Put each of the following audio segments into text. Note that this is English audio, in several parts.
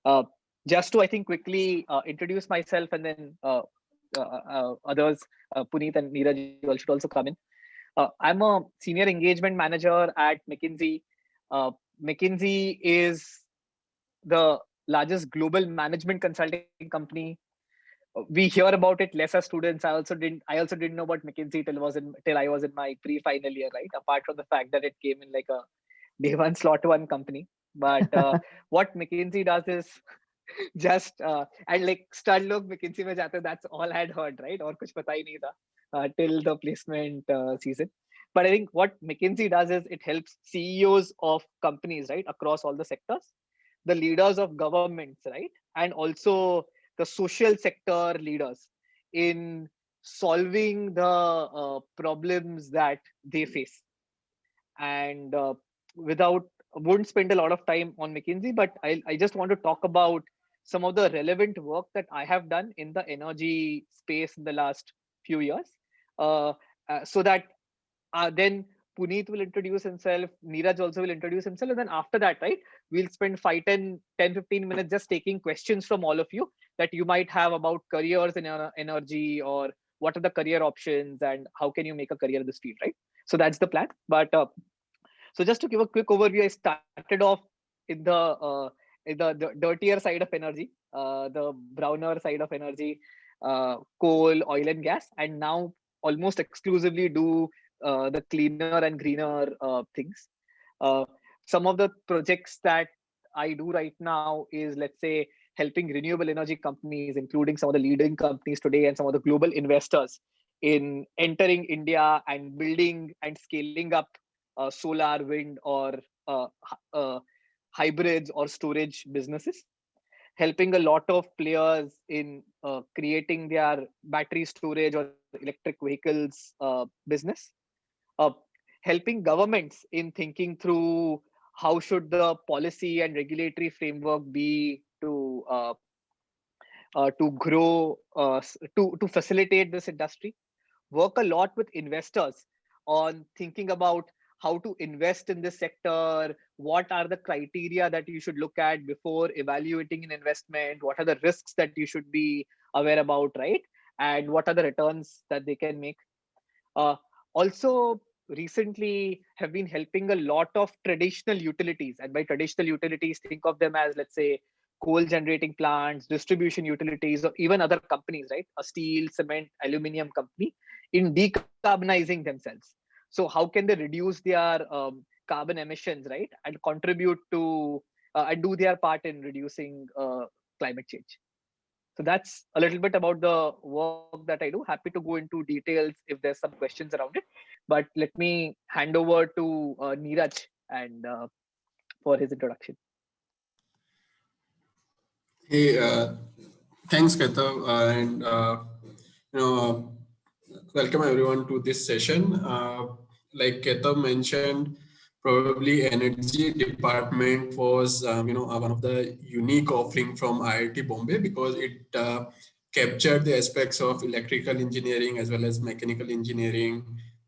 Uh, just to, I think, quickly introduce myself, and then others, Puneet and Neeraj, you all should also come in. I'm a senior engagement manager at McKinsey. McKinsey is the largest global management consulting company. We hear about it less as students. I also didn't know about McKinsey till I was in my pre-final year, right? Apart from the fact that it came in like a day one slot one company. But what McKinsey does is just and like start look McKinsey mein jate, that's all I had heard, right? Or kuch pata hi nahi tha till the placement season. But I think what McKinsey does is it helps CEOs of companies, right, across all the sectors, the leaders of governments, right, and also the social sector leaders in solving the problems that they face. And without wouldn't spend a lot of time on McKinsey, but I just want to talk about some of the relevant work that I have done in the energy space in the last few years, uh, so that then Puneet will introduce himself, Neeraj also will introduce himself, and then after that, right, we'll spend 10, 15 minutes just taking questions from all of you that you might have about careers in energy, or what are the career options and how can you make a career in this field, right? So that's the plan. But so just to give a quick overview, I started off in the dirtier side of energy, the browner side of energy, coal, oil and gas, and now almost exclusively do the cleaner and greener things. Uh, some of the projects that I do right now is, let's say, helping renewable energy companies, including some of the leading companies today and some of the global investors, in entering India and building and scaling up solar, wind, or uh, uh, hybrids or storage businesses, helping a lot of players in creating their battery storage or electric vehicles business, uh, helping governments in thinking through how should the policy and regulatory framework be to grow, to facilitate this industry, work a lot with investors on thinking about how to invest in this sector, what are the criteria that you should look at before evaluating an investment, what are the risks that you should be aware about, right? And what are the returns that they can make. Uh, Also, recently have been helping a lot of traditional utilities. And by traditional utilities, think of them as, let's say, coal generating plants, distribution utilities, or even other companies, right? A steel, cement, aluminum company, in decarbonizing themselves. So how can they reduce their carbon emissions, right? And contribute to and do their part in reducing climate change. So that's a little bit about the work that I do. Happy to go into details if there's some questions around it. But let me hand over to Neeraj and for his introduction. Hey, thanks, Keta, and you know, welcome everyone to this session. Like Keta mentioned, probably energy department was one of the unique offering from IIT Bombay because it captured the aspects of electrical engineering as well as mechanical engineering,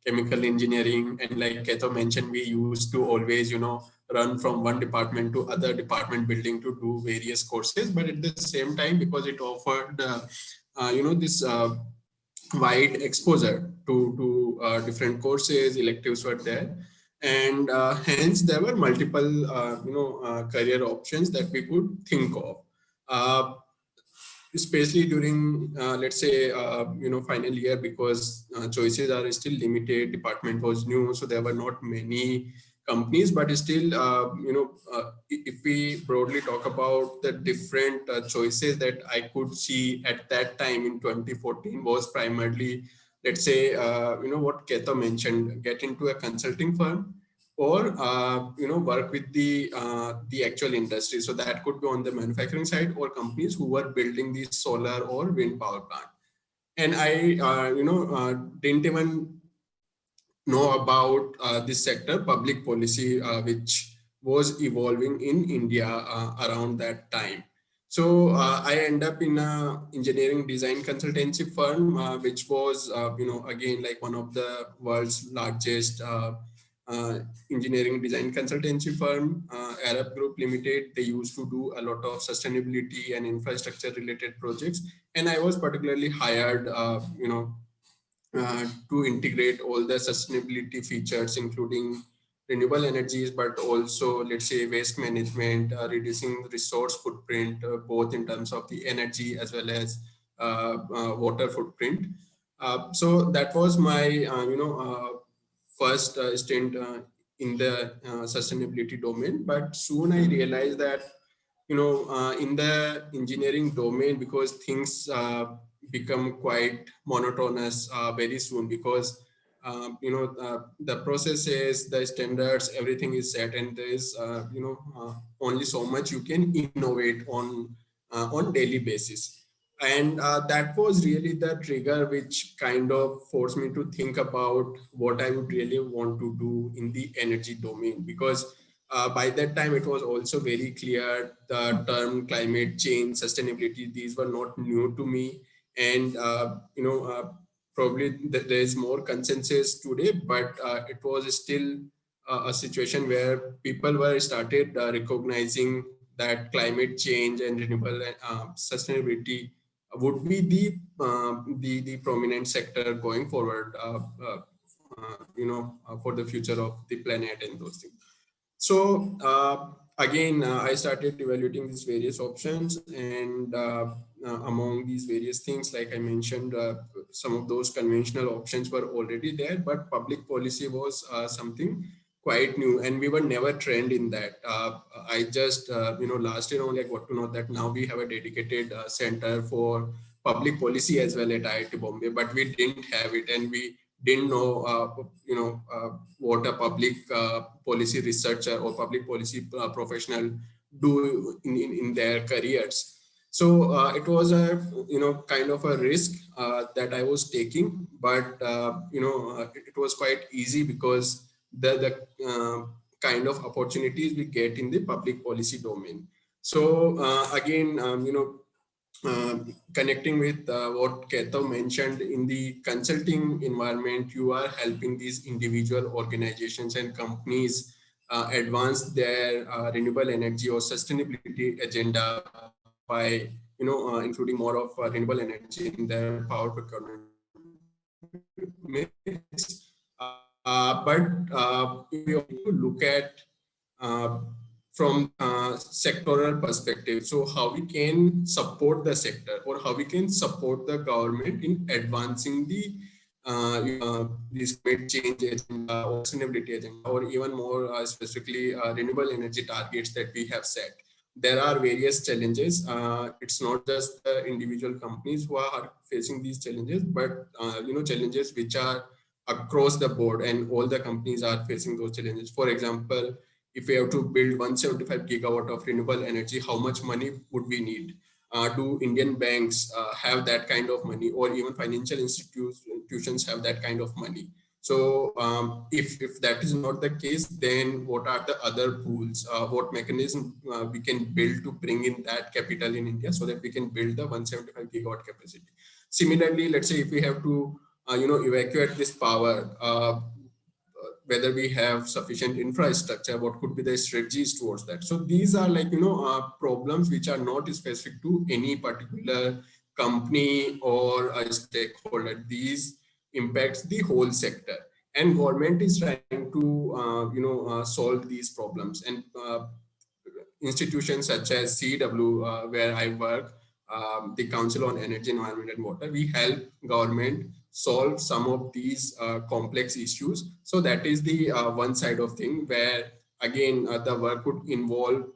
chemical engineering, and like Keta mentioned, we used to always run from one department to other department building to do various courses, but at the same time, because it offered this wide exposure to different courses, electives were there, and hence there were multiple career options that we could think of, uh, especially during let's say final year, because choices are still limited, department was new, so there were not many companies, but still if we broadly talk about the different choices that I could see at that time in 2014 was primarily, let's say, what Keta mentioned, get into a consulting firm or work with the actual industry. So that could be on the manufacturing side or companies who were building the solar or wind power plant. And I didn't even know about this sector, public policy, which was evolving in India around that time. So I end up in a engineering design consultancy firm, which was again like one of the world's largest engineering design consultancy firm, Arab Group Limited. They used to do a lot of sustainability and infrastructure related projects, and I was particularly hired, to integrate all the sustainability features, including renewable energies, but also, let's say, waste management, reducing resource footprint, both in terms of the energy as well as water footprint. So that was my, first stint in the sustainability domain. But soon I realized that, in the engineering domain, because things become quite monotonous very soon, because the processes, the standards, everything is set, and there is only so much you can innovate on daily basis. And that was really the trigger which kind of forced me to think about what I would really want to do in the energy domain, because by that time it was also very clear the term climate change, sustainability, these were not new to me. And probably there is more consensus today, but it was still a situation where people were started recognizing that climate change and renewable sustainability would be the prominent sector going forward, for the future of the planet and those things. So again, I started evaluating these various options, and among these various things, like I mentioned, some of those conventional options were already there, but public policy was something quite new, and we were never trained in that. I just, last year only I got to know that now we have a dedicated center for public policy as well at IIT Bombay, but we didn't have it, and we didn't know, what a public policy researcher or public policy professional do in their careers. So it was a, kind of a risk that I was taking, but it was quite easy because the kind of opportunities we get in the public policy domain. So again, connecting with what Keto mentioned, in the consulting environment, you are helping these individual organizations and companies advance their renewable energy or sustainability agenda by, including more of renewable energy in their power procurement mix. But we also look at from sectoral perspective. So how we can support the sector, or how we can support the government in advancing the this climate change agenda or sustainability agenda, or even more specifically renewable energy targets that we have set. There are various challenges. It's not just the individual companies who are facing these challenges, but challenges which are across the board, and all the companies are facing those challenges. For example, if we have to build 175 gigawatt of renewable energy, how much money would we need? Do Indian banks have that kind of money, or even financial institutions have that kind of money? So if that is not the case, then what are the other pools? What mechanism we can build to bring in that capital in India so that we can build the 175 gigawatt capacity? Similarly, let's say if we have to evacuate this power, whether we have sufficient infrastructure, what could be the strategies towards that? So these are like, problems which are not specific to any particular company or a stakeholder. These impacts the whole sector, and government is trying to solve these problems. And institutions such as CW, where I work, the Council on Energy, Environment and Water, we help government solve some of these complex issues. So that is the one side of thing, where again the work would involve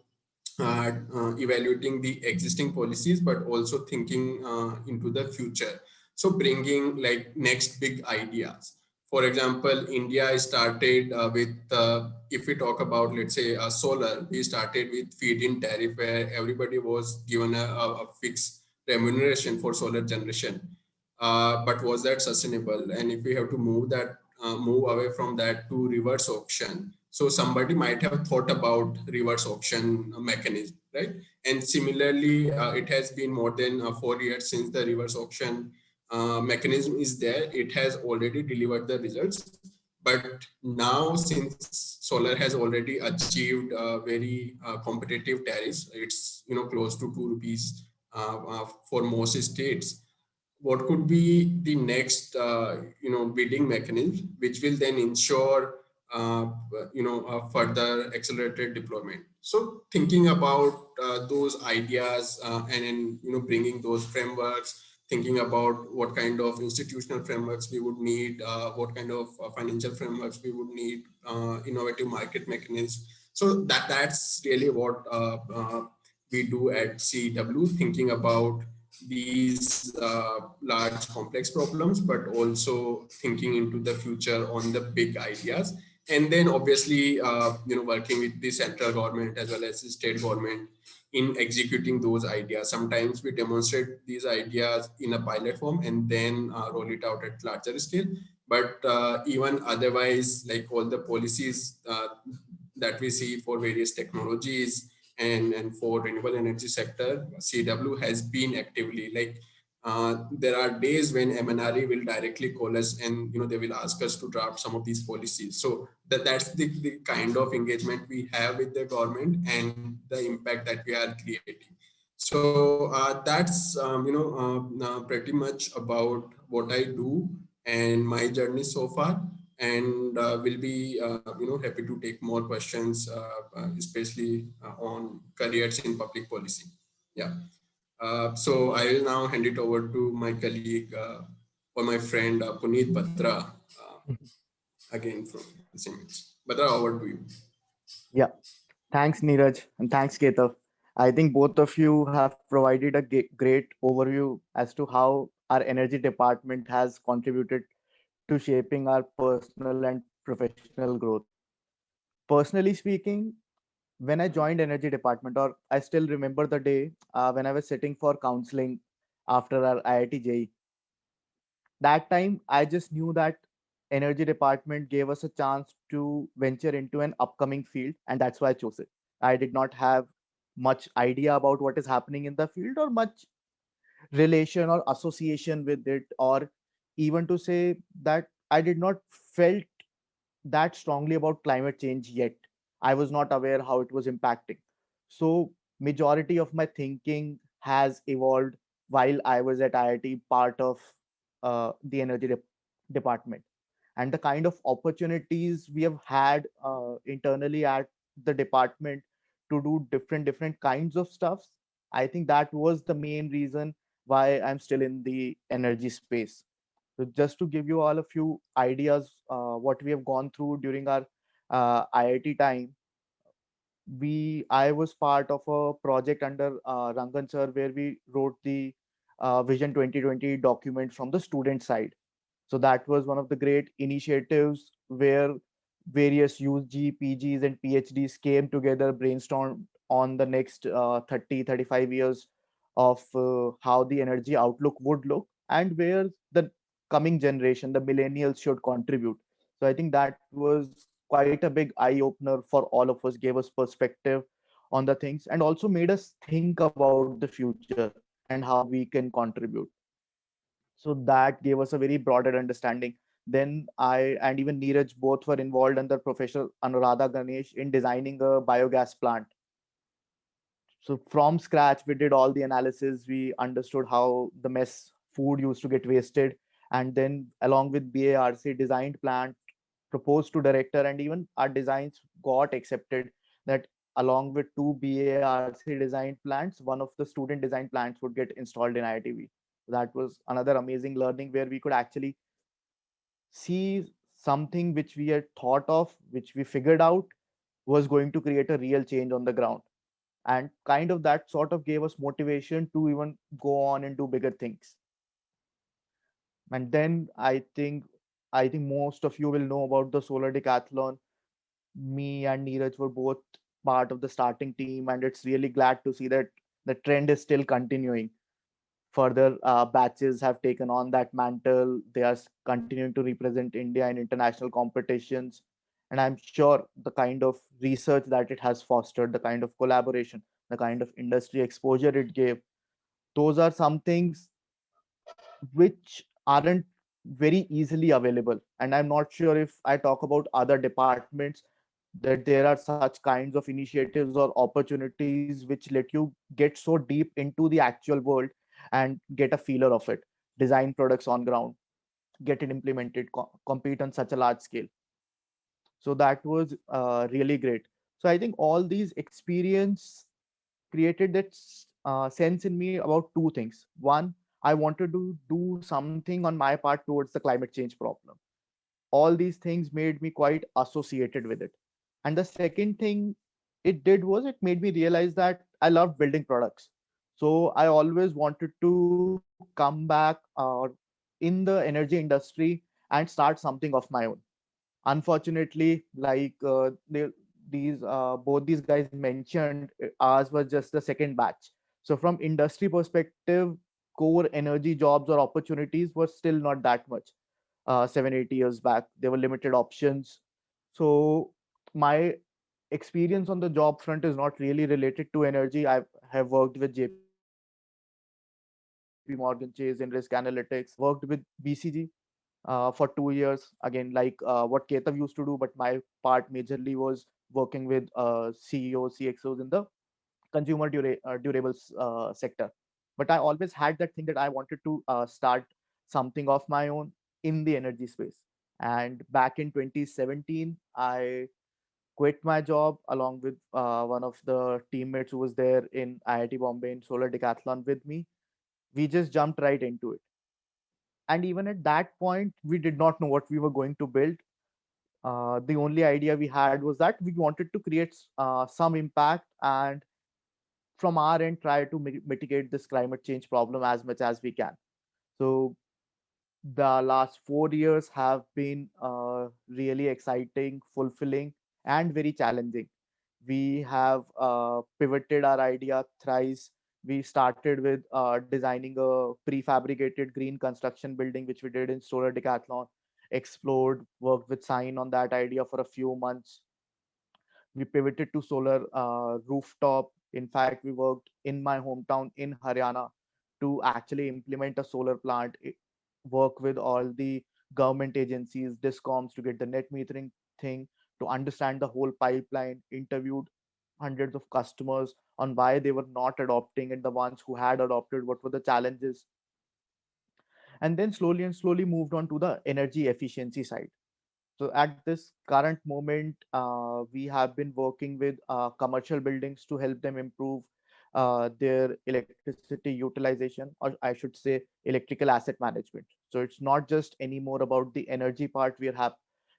evaluating the existing policies, but also thinking into the future. So bringing like next big ideas. For example, India started with, if we talk about, let's say, solar, we started with feed-in tariff, where everybody was given a fixed remuneration for solar generation. But was that sustainable? And if we have to move away from that to reverse auction, so somebody might have thought about reverse auction mechanism, right? And similarly, it has been more than 4 years since the reverse auction mechanism is there. It has already delivered the results, But now, since solar has already achieved very competitive tariffs, it's close to 2 rupees for most states. What could be the next bidding mechanism, which will then ensure further accelerated deployment? So thinking about those ideas and then bringing those frameworks, thinking about what kind of institutional frameworks we would need, what kind of financial frameworks we would need, innovative market mechanisms. So that's really what we do at CEW, thinking about these large complex problems, but also thinking into the future on the big ideas. And then obviously, working with the central government as well as the state government in executing those ideas. Sometimes we demonstrate these ideas in a pilot form and then roll it out at larger scale. But even otherwise, like all the policies that we see for various technologies and for renewable energy sector, CW has been actively like there are days when MNRE will directly call us and they will ask us to draft some of these policies. So that's the kind of engagement we have with the government and the impact that we are creating. So that's pretty much about what I do and my journey so far. And we'll be happy to take more questions, especially on careers in public policy. Yeah. So I will now hand it over to my colleague or my friend Puneet Batra, again from the same age. Batra, over to you. Yeah, thanks, Neeraj, and thanks, Ketav. I think both of you have provided a great overview as to how our energy department has contributed to shaping our personal and professional growth. Personally speaking, when I joined energy department, or I still remember the day when I was sitting for counseling after our IIT JEE, that time I just knew that energy department gave us a chance to venture into an upcoming field, and that's why I chose it. I did not have much idea about what is happening in the field or much relation or association with it, or even to say that I did not felt that strongly about climate change yet. I was not aware how it was impacting. So majority of my thinking has evolved while I was at IIT, part of the energy department, and the kind of opportunities we have had internally at the department to do different kinds of stuffs. I think that was the main reason why I'm still in the energy space. So just to give you all a few ideas, what we have gone through during our IIT time, I was part of a project under Rangan sir where we wrote the Vision 2020 document from the student side. So that was one of the great initiatives where various UG, PGs, and PhDs came together, brainstormed on the next 30, 35 years of how the energy outlook would look and where the coming generation, the millennials, should contribute. So I think that was quite a big eye opener for all of us, gave us perspective on the things, and also made us think about the future and how we can contribute. So that gave us a very broader understanding. Then I and even Neeraj both were involved under Professor Anuradha Ganesh in designing a biogas plant. So from scratch, we did all the analysis. We understood how the mess food used to get wasted, and then along with BARC, designed plant, proposed to director, and even our designs got accepted. That along with two BARC designed plants, one of the student design plants would get installed in IITV. That was another amazing learning where we could actually see something which we had thought of, which we figured out was going to create a real change on the ground. And kind of that sort of gave us motivation to even go on and do bigger things. And then I think most of you will know about the solar decathlon. Me and Neeraj were both part of the starting team, and it's really glad to see that the trend is still continuing. Further batches have taken on that mantle. They are continuing to represent India in international competitions. And I'm sure the kind of research that it has fostered, the kind of collaboration, the kind of industry exposure it gave, those are some things which aren't very easily available. And I'm not sure if I talk about other departments that there are such kinds of initiatives or opportunities which let you get so deep into the actual world and get a feeler of it, design products on ground, get it implemented, compete on such a large scale. So that was really great. So I think all these experience created that sense in me about two things. One, I wanted to do something on my part towards the climate change problem. All these things made me quite associated with it. And the second thing it did was it made me realize that I love building products. So I always wanted to come back in the energy industry and start something of my own. Unfortunately, like these both these guys mentioned, ours was just the second batch. So from industry perspective, core energy jobs or opportunities were still not that much. 7 8 years back there were limited options. So my experience on the job front is not really related to energy. I have worked with JP Morgan Chase in risk analytics, worked with BCG for 2 years, again like what Ketav used to do, but my part majorly was working with CEOs, CXOs in the consumer durables sector. But I always had that thing that I wanted to start something of my own in the energy space. And back in 2017, I quit my job along with one of the teammates who was there in IIT Bombay in Solar Decathlon with me. We just jumped right into it. And even at that point, we did not know what we were going to build. The only idea we had was that we wanted to create some impact and from our end try to mitigate this climate change problem as much as we can. So the last 4 years have been really exciting, fulfilling, and very challenging. We have pivoted our idea thrice. We started with designing a prefabricated green construction building, which we did in Solar Decathlon, explored, worked with Sign on that idea for a few months. We pivoted to solar rooftop. In fact, we worked in my hometown in Haryana to actually implement a solar plant, work with all the government agencies, discoms to get the net metering thing, to understand the whole pipeline, interviewed hundreds of customers on why they were not adopting and the ones who had adopted, what were the challenges. And then slowly and slowly moved on to the energy efficiency side. So at this current moment, we have been working with commercial buildings to help them improve their electricity utilization, or I should say, electrical asset management. So it's not just anymore about the energy part. We are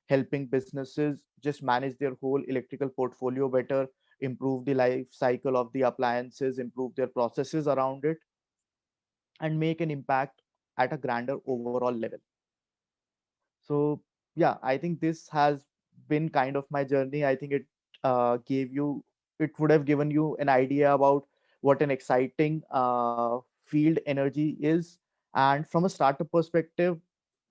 helping businesses just manage their whole electrical portfolio better, improve the life cycle of the appliances, improve their processes around it, and make an impact at a grander overall level. So yeah, I think this has been kind of my journey. I think it would have given you an idea about what an exciting field energy is. And from a startup perspective,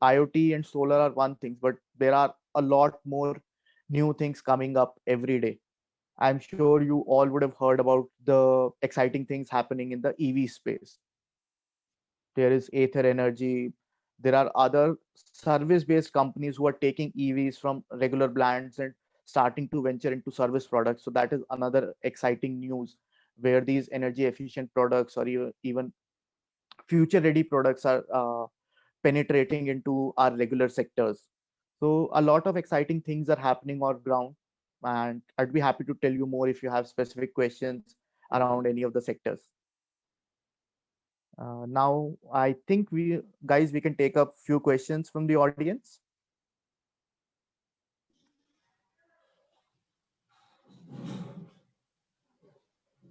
IoT and solar are one thing, but there are a lot more new things coming up every day. I'm sure you all would have heard about the exciting things happening in the EV space. There is Aether Energy. There are other service-based companies who are taking EVs from regular brands and starting to venture into service products. So that is another exciting news where these energy efficient products or even future ready products are penetrating into our regular sectors. So a lot of exciting things are happening on ground, and I'd be happy to tell you more if you have specific questions around any of the sectors. Now, I think we can take up few questions from the audience.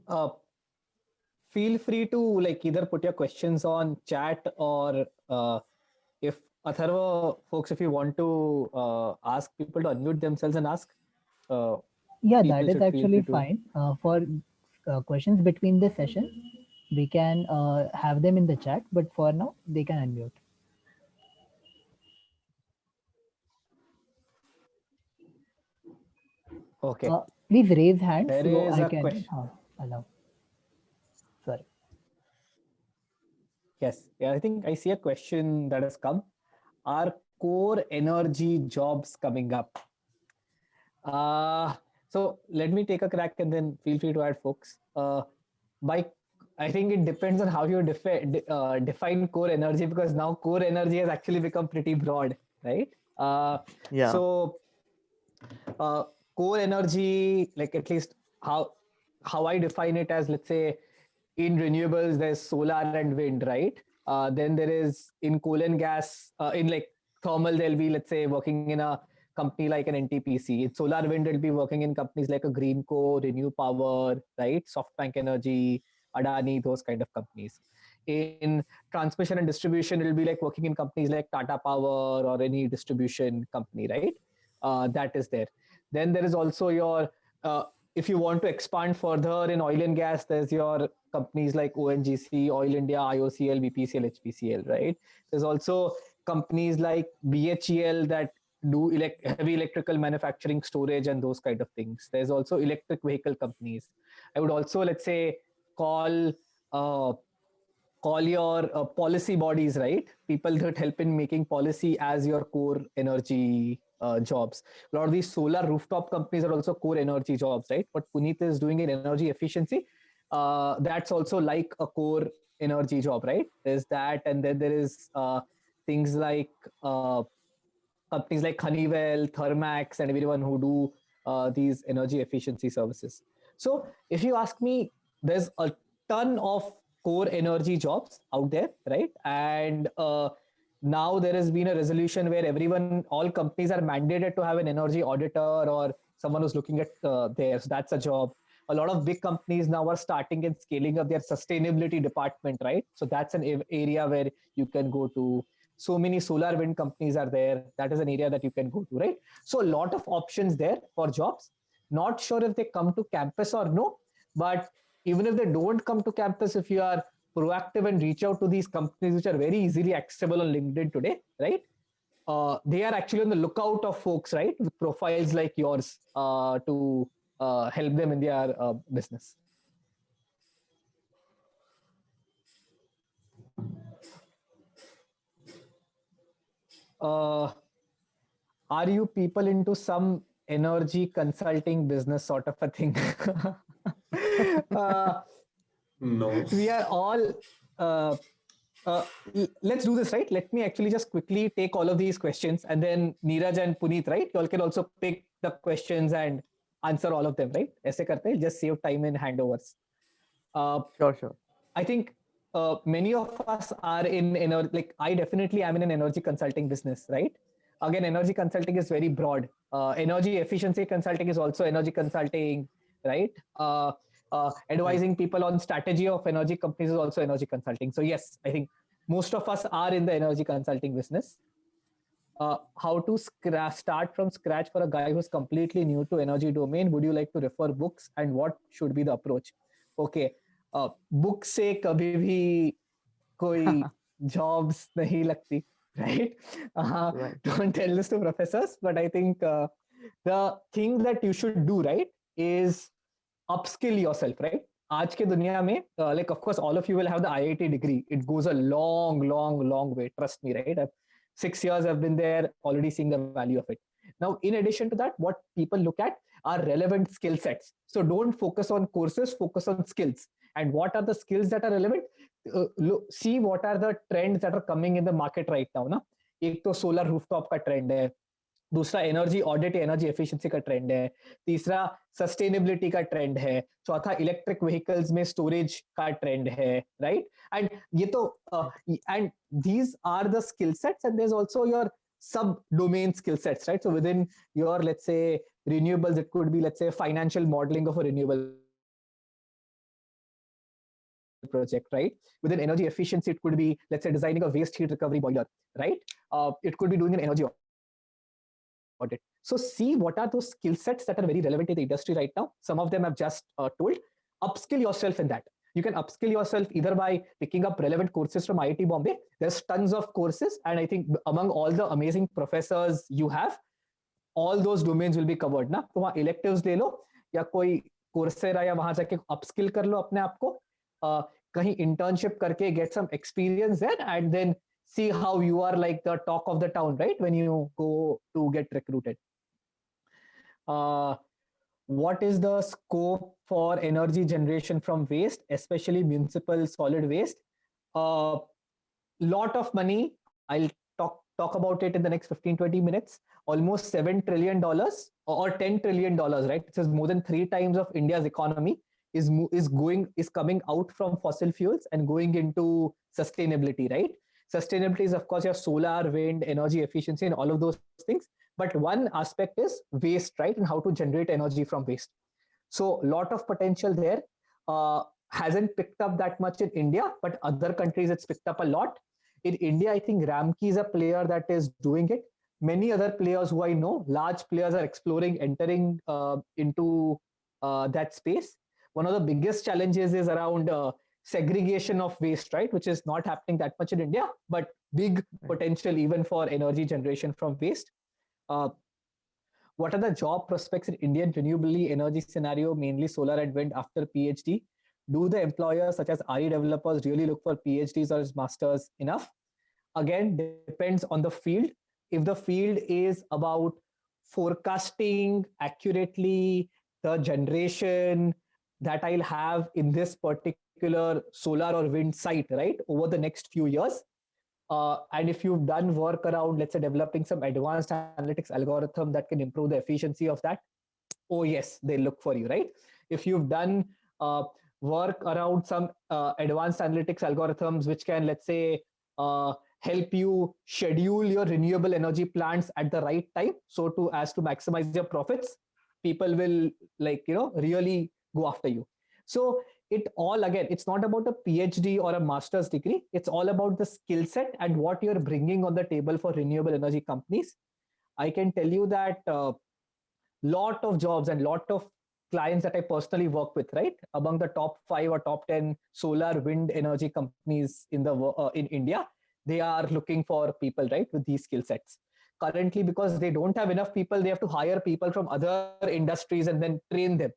Uh, Feel free to like either put your questions on chat or if Atharva folks, if you want to ask people to unmute themselves and ask. Yeah, People that is should feel actually free to. fine. For questions between the session, we can have them in the chat, but for now, they can unmute. Okay. Please raise hands There so is I a can question. allow. Sorry. Yes. Yeah, I think I see a question that has come. are core energy jobs coming up? So let me take a crack and then feel free to add, folks. By I think it depends on how you define core energy, because now core energy has actually become pretty broad, right? Yeah. So core energy, like at least how I define it as, let's say, in renewables, there's solar and wind, right? Then there is in coal and gas, in like thermal, they'll be, let's say, working in a company like an NTPC. In solar wind, it'll be working in companies like a Greenco, Renew Power, right? SoftBank Energy, Adani, those kind of companies. In transmission and distribution, it'll be like working in companies like Tata Power or any distribution company, right? That is there. Then there is also your, if you want to expand further in oil and gas, there's your companies like ONGC, Oil India, IOCL, BPCL, HPCL, right? There's also companies like BHEL that do heavy electrical manufacturing, storage, and those kind of things. There's also electric vehicle companies. I would also, let's say, call your policy bodies, right? People that help in making policy as your core energy jobs. A lot of these solar rooftop companies are also core energy jobs, right? What Puneet is doing in energy efficiency, that's also like a core energy job, right? There's that, and then there is things like companies like Honeywell, Thermax, and everyone who do these energy efficiency services. So if you ask me, there's a ton of core energy jobs out there, right? And now there has been a resolution where all companies are mandated to have an energy auditor or someone who's looking at theirs. That's a job. A lot of big companies now are starting and scaling up their sustainability department, right? So that's an area where you can go to. So many solar wind companies are there. That is an area that you can go to, right? So a lot of options there for jobs. Not sure if they come to campus or no, but even if they don't come to campus, if you are proactive and reach out to these companies, which are very easily accessible on LinkedIn today, right? They are actually on the lookout of folks, right, with profiles like yours to help them in their business. Are you people into some energy consulting business sort of a thing? No. We are all let's do this, right? Let me actually just quickly take all of these questions, and then Neeraj and Puneet, right? You all can also pick the questions and answer all of them, right? Aise karte hain, just save time in handovers. Sure. I think many of us are in energy, like I definitely am in an energy consulting business, right? Again, energy consulting is very broad. Energy efficiency consulting is also energy consulting, right? Advising people on strategy of energy companies is also energy consulting. So yes, I think most of us are in the energy consulting business. How to start from scratch for a guy who's completely new to energy domain? Would you like to refer books, and what should be the approach? Okay, book से कभी भी कोई jobs नहीं लगती, right? Right. Don't tell this to professors, but I think the thing that you should do, right, is upskill yourself, right? आज के दुनिया में, like of course all of you will have the IIT degree. It goes a long way. Trust me, right? 6 years I've been there, already seeing the value of it. Now, in addition to that, what people look at are relevant skill sets. So don't focus on courses, focus on skills. And what are the skills that are relevant? See what are the trends that are coming in the market right now. Na? एक तो solar rooftop का trend है, दूसरा energy audit energy efficiency का trend है, तीसरा sustainability का trend है, चौथा इलेक्ट्रिक व्हीकल्स में स्टोरेज का ट्रेंड है, राइट? एंड ये तो and these are the skill sets, and there is also your sub domain skill sets, right? So within your, let's say, renewables, it could be, let's say, financial modeling of a renewable project, right? Within energy efficiency, it could be, let's say, designing a waste heat recovery boiler, right? It could be doing an energy audit. So see what are those skill sets that are very relevant in the industry right now. Some of them I've just told. Upskill yourself in that. You can upskill yourself either by picking up relevant courses from IIT Bombay. There's tons of courses, and I think among all the amazing professors you have, all those domains will be covered ना. तो वहाँ electives ले लो, या कोई Coursera या वहाँ जाके upskill कर लो अपने आप को, कहीं internship करके get some experience there, and then see how you are like the talk of the town, right? When you go to get recruited. What is the scope for energy generation from waste, especially municipal solid waste? Lot of money. I'll talk about it in the next 15-20 minutes. Almost $7 trillion or $10 trillion, right? It says more than 3 times of India's economy is coming out from fossil fuels and going into sustainability, right? Sustainability is, of course, your solar, wind, energy efficiency, and all of those things. But one aspect is waste, right? And how to generate energy from waste. So, lot of potential there. Hasn't picked up that much in India, but other countries it's picked up a lot. In India, I think Ramki is a player that is doing it. Many other players who I know, large players are exploring, entering into that space. One of the biggest challenges is around segregation of waste, right? Which is not happening that much in India, but big potential even for energy generation from waste. What are the job prospects in Indian renewable energy scenario, mainly solar and wind after PhD? Do the employers such as RE developers really look for PhDs or masters enough? Again, depends on the field. If the field is about forecasting accurately the generation that I'll have in this particular solar or wind site, right, over the next few years, and if you've done work around, let's say, developing some advanced analytics algorithm that can improve the efficiency of that, oh yes, they look for you, right? If you've done work around some advanced analytics algorithms which can, let's say, help you schedule your renewable energy plants at the right time, so as to maximize your profits, people will, like, really go after you. So it all, again, it's not about a PhD or a master's degree. It's all about the skill set and what you're bringing on the table for renewable energy companies. I can tell you that lot of jobs and lot of clients that I personally work with, right, among the top 5 or top 10 solar wind energy companies in India, they are looking for people, right, with these skill sets. Currently, because they don't have enough people, they have to hire people from other industries and then train them.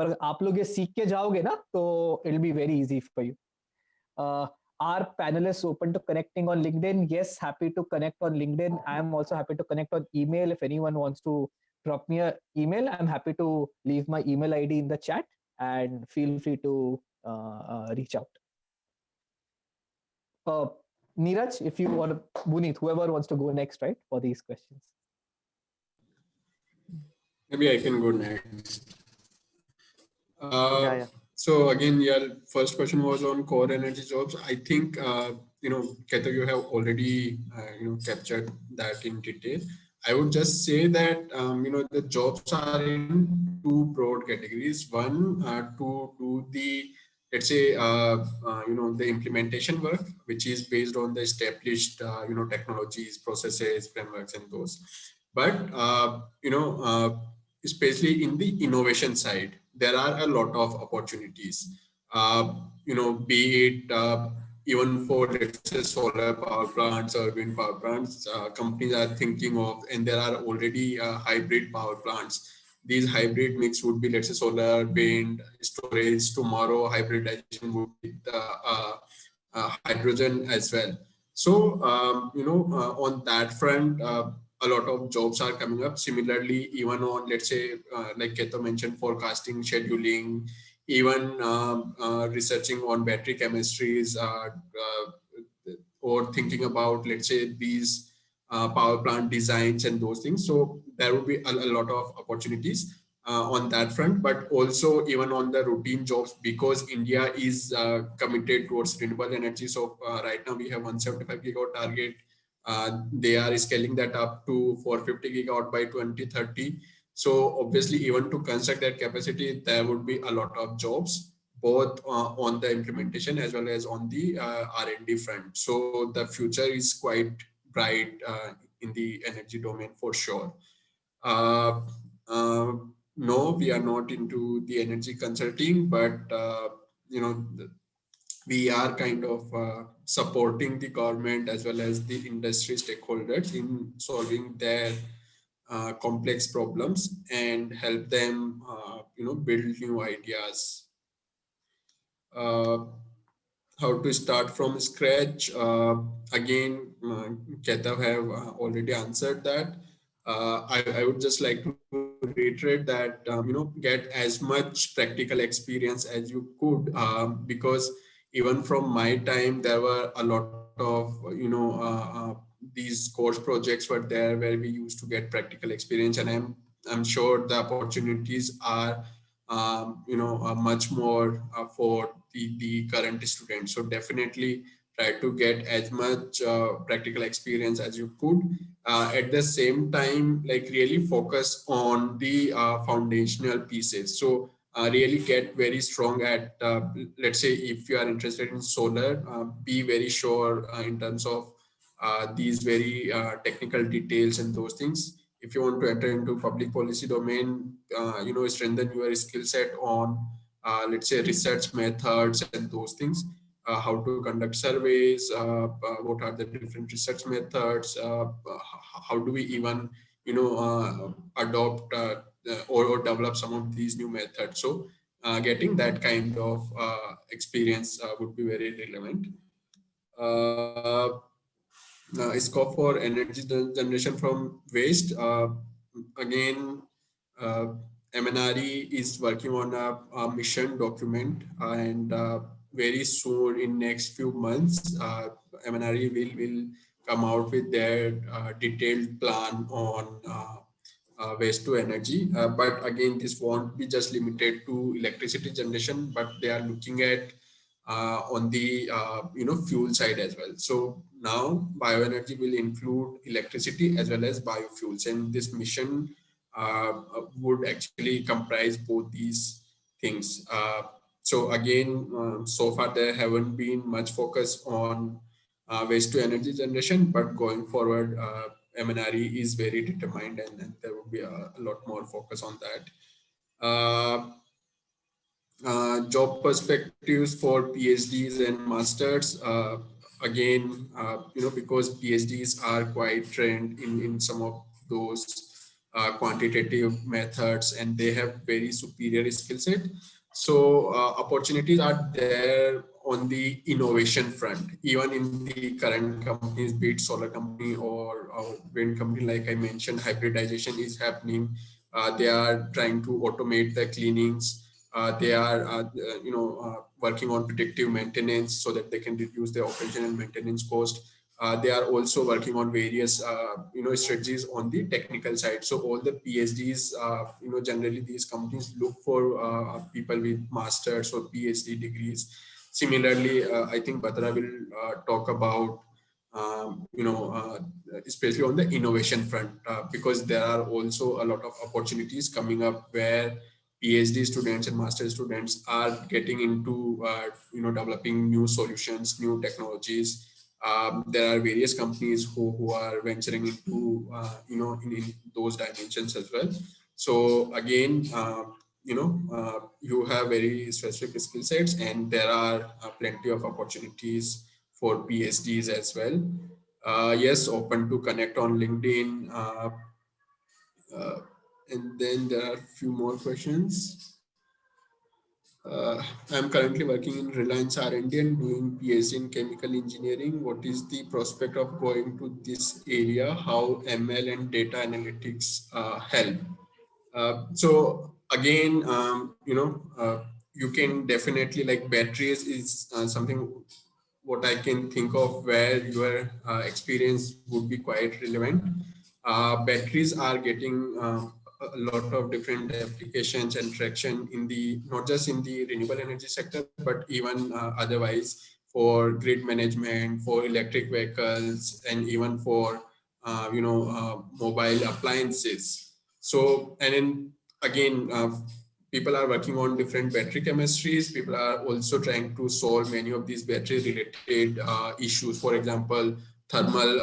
पर आप लोग ये सीख के जाओगे ना, तो it'll be very easy for you. Are panelists open to connecting on LinkedIn? Yes, happy to connect on LinkedIn. I am also happy to connect on email. If anyone wants to drop me an email, I'm happy to leave my email ID in the chat and feel free to reach out. Neeraj, if you want, Puneet, whoever wants to go next, right, for these questions. Maybe I can go next. Yeah. So again, your first question was on core energy jobs. I think, Keto, you have already, captured that in detail. I would just say that, the jobs are in 2 broad categories. One, to do the, let's say, the implementation work, which is based on the established, technologies, processes, frameworks, and those. But, especially in the innovation side, there are a lot of opportunities, be it even for, let's say, solar power plants or wind power plants. Companies are thinking of, and there are already hybrid power plants. These hybrid mix would be, let's say, solar, wind, storage. Tomorrow, hybridization would be hydrogen as well. So, on that front, a lot of jobs are coming up. Similarly, even on, let's say, like Keto mentioned, forecasting, scheduling, even researching on battery chemistries, or thinking about, let's say, these power plant designs and those things. So there will be a lot of opportunities on that front, but also even on the routine jobs, because India is committed towards renewable energy. So right now we have 175 gigawatt target. They are scaling that up to 450 gigawatt by 2030. So obviously, even to construct that capacity, there would be a lot of jobs, both on the implementation as well as on the R&D front. So the future is quite bright in the energy domain for sure. No, we are not into the energy consulting, but we are kind of supporting the government as well as the industry stakeholders in solving their complex problems and help them, build new ideas. how to start from scratch. Again, Ketav have already answered that. I would just like to reiterate that get as much practical experience as you could, because even from my time there were a lot of these course projects were there where we used to get practical experience, and I'm sure the opportunities are much more for the current students. So definitely try to get as much practical experience as you could. At the same time, like really focus on the foundational pieces. So really get very strong at, let's say if you are interested in solar, be very sure in terms of these very technical details and those things. If you want to enter into public policy domain, strengthen your skill set on, let's say, research methods and those things. How to conduct surveys, what are the different research methods, how do we even, adopt or develop some of these new methods. So getting that kind of experience would be very relevant. Scope for energy generation from waste. Again, uh, MNRE is working on a mission document, and very soon in next few months, MNRE will come out with their detailed plan on waste to energy. But again, this won't be just limited to electricity generation, but they are looking at on the fuel side as well. So now bioenergy will include electricity as well as biofuels, and this mission would actually comprise both these things. So again, so far there haven't been much focus on waste to energy generation, but going forward, MNRE is very determined, and there will be a lot more focus on that. Job perspectives for PhDs and masters. Again, because PhDs are quite trained in some of those quantitative methods, and they have very superior skill set. So opportunities are there on the innovation front, even in the current companies, be it solar company or wind company. Like I mentioned, hybridization is happening. They are trying to automate the cleanings. They are working on predictive maintenance so that they can reduce their operation and maintenance cost. They are also working on various strategies on the technical side. So all the PhDs, generally these companies look for people with masters or PhD degrees. Similarly, I think Batra will talk about especially on the innovation front, because there are also a lot of opportunities coming up where PhD students and master students are getting into developing new solutions, new technologies. There are various companies who are venturing into in those dimensions as well. So again, you have very specific skill sets, and there are plenty of opportunities for PhDs as well. Yes, open to connect on LinkedIn. And then there are a few more questions. I'm currently working in Reliance R&D and doing PhD in chemical engineering. What is the prospect of going to this area? How ML and data analytics help? So again, you can definitely, like, batteries is something what I can think of where your experience would be quite relevant. Batteries are getting a lot of different applications and traction in the, not just in the renewable energy sector, but even otherwise, for grid management, for electric vehicles, and even for mobile appliances. So, and then again, people are working on different battery chemistries. People are also trying to solve many of these battery related issues. For example, thermal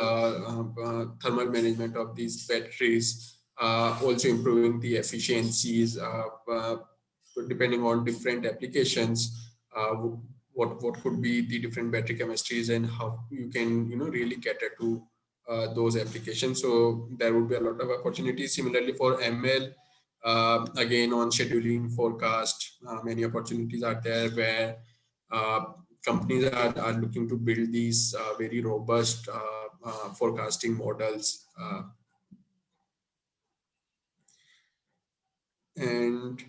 management of these batteries, also improving the efficiencies, depending on different applications. What could be the different battery chemistries, and how you can really cater to those applications. So there would be a lot of opportunities. Similarly for ML, again, on scheduling, forecast, many opportunities are there where companies are looking to build these very robust forecasting models. And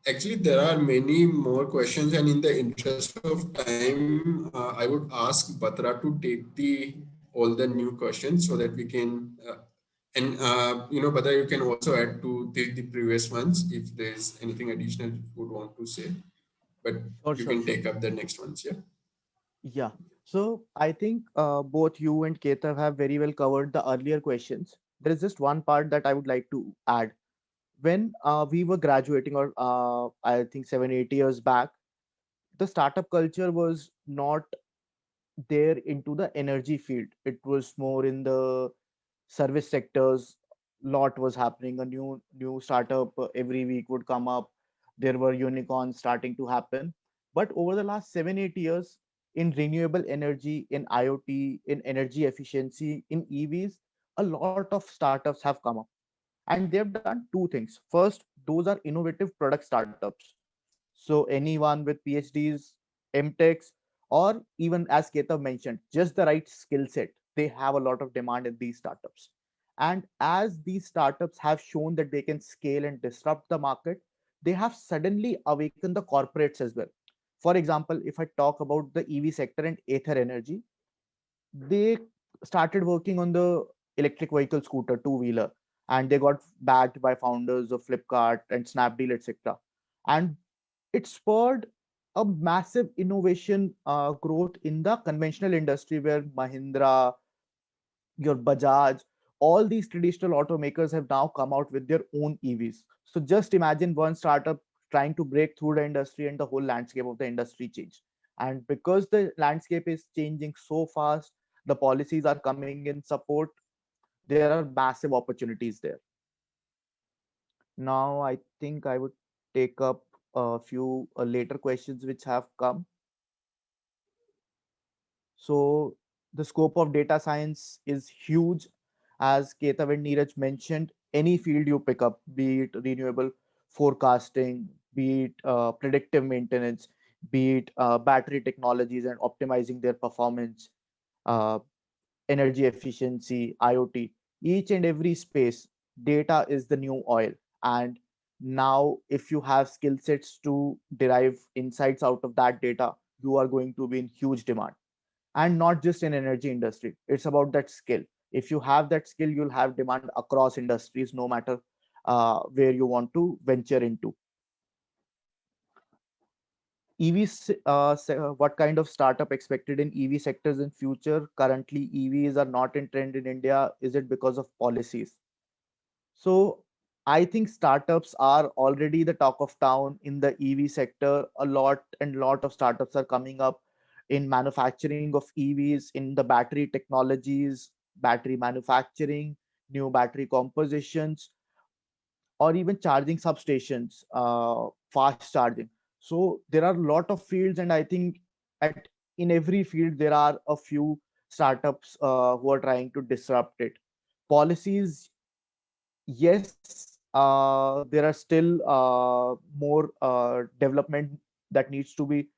actually, there are many more questions, and in the interest of time, I would ask Batra to take all the new questions so that we can. Batra, you can also add to the previous ones if there's anything additional you would want to say. But Sure, you sure, can sure. take up the next ones. Yeah. Yeah. So I think both you and Ketan have very well covered the earlier questions. There is just one part that I would like to add. When we were graduating, or I think 7, 8 years back, the startup culture was not there into the energy field. It was more in the service sectors. Lot was happening. A new startup every week would come up. There were unicorns starting to happen. But over the last 7, 8 years, in renewable energy, in IoT, in energy efficiency, in EVs, a lot of startups have come up, and they've done two things. First, those are innovative product startups. So anyone with PhDs, MTechs, or even as Ketav mentioned, just the right skill set, they have a lot of demand in these startups. And as these startups have shown that they can scale and disrupt the market, they have suddenly awakened the corporates as well. For example, if I talk about the EV sector and Ather Energy, they started working on the electric vehicle scooter two-wheeler, and they got backed by founders of Flipkart and Snapdeal, etc. And it spurred a massive innovation growth in the conventional industry, where Mahindra, your Bajaj, all these traditional automakers have now come out with their own EVs. So just imagine one startup trying to break through the industry, and the whole landscape of the industry change. And because the landscape is changing so fast, the policies are coming in support, there are massive opportunities there. Now, I think I would take up a few later questions which have come. So the scope of data science is huge. As Ketav and Neeraj mentioned, any field you pick up, be it renewable forecasting, be it predictive maintenance, be it battery technologies and optimizing their performance, uh, energy efficiency, IoT, each and every space, data is the new oil. And now, if you have skill sets to derive insights out of that data, you are going to be in huge demand. And not just in energy industry, it's about that skill. If you have that skill, you'll have demand across industries, no matter where you want to venture into. EVs, what kind of startup expected in EV sectors in future? Currently EVs are not in trend in India. Is it because of policies? So I think startups are already the talk of town in the EV sector. A lot of startups are coming up in manufacturing of EVs, in the battery technologies, battery manufacturing, new battery compositions, or even charging substations, fast charging. So there are a lot of fields, and I think at in every field there are a few startups who are trying to disrupt it. Policies, yes, there are still more development that needs to be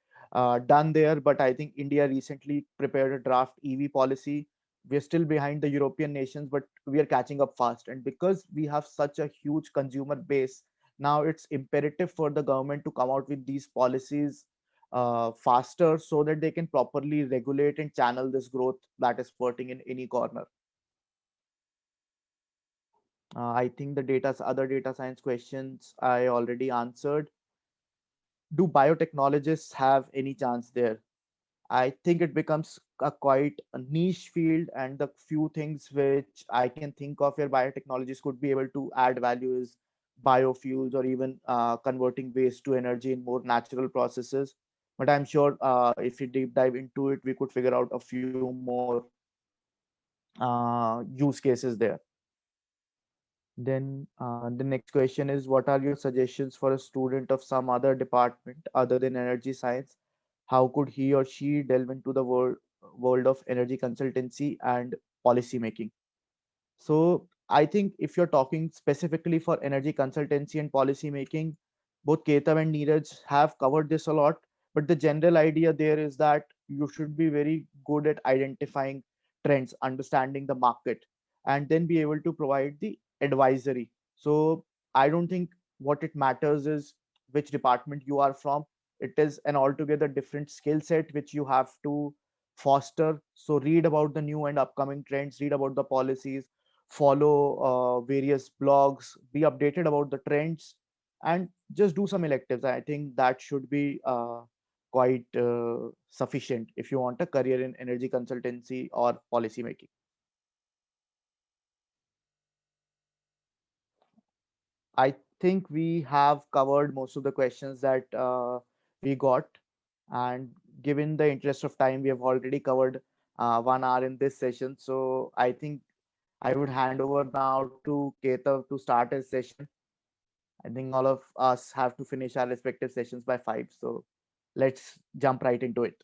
done there, but I think India recently prepared a draft EV policy. We're still behind the European nations, but we are catching up fast. And because we have such a huge consumer base, now it's imperative for the government to come out with these policies faster, so that they can properly regulate and channel this growth that is spurting in any corner. I think the other data science questions I already answered. Do biotechnologists have any chance there? I think it becomes a quite a niche field, and the few things which I can think of where biotechnologists could be able to add value is biofuels, or even converting waste to energy in more natural processes. But I'm sure if we deep dive into it, we could figure out a few more use cases there. Then the next question is, what are your suggestions for a student of some other department other than energy science? How could he or she delve into the world of energy consultancy and policy making? So I think if you're talking specifically for energy consultancy and policy making, both Ketam and Neeraj have covered this a lot. but the general idea there is that you should be very good at identifying trends, understanding the market, and then be able to provide the advisory. So I don't think what it matters is which department you are from. It is an altogether different skill set which you have to foster. So read about the new and upcoming trends, read about the policies, follow various blogs, be updated about the trends, and just do some electives. I think that should be quite sufficient if you want a career in energy consultancy or policy making. I think we have covered most of the questions that we got. And given the interest of time, we have already covered 1 hour in this session. So I think I would hand over now to Ketav to start his session. I think all of us have to finish our respective sessions by 5. So let's jump right into it.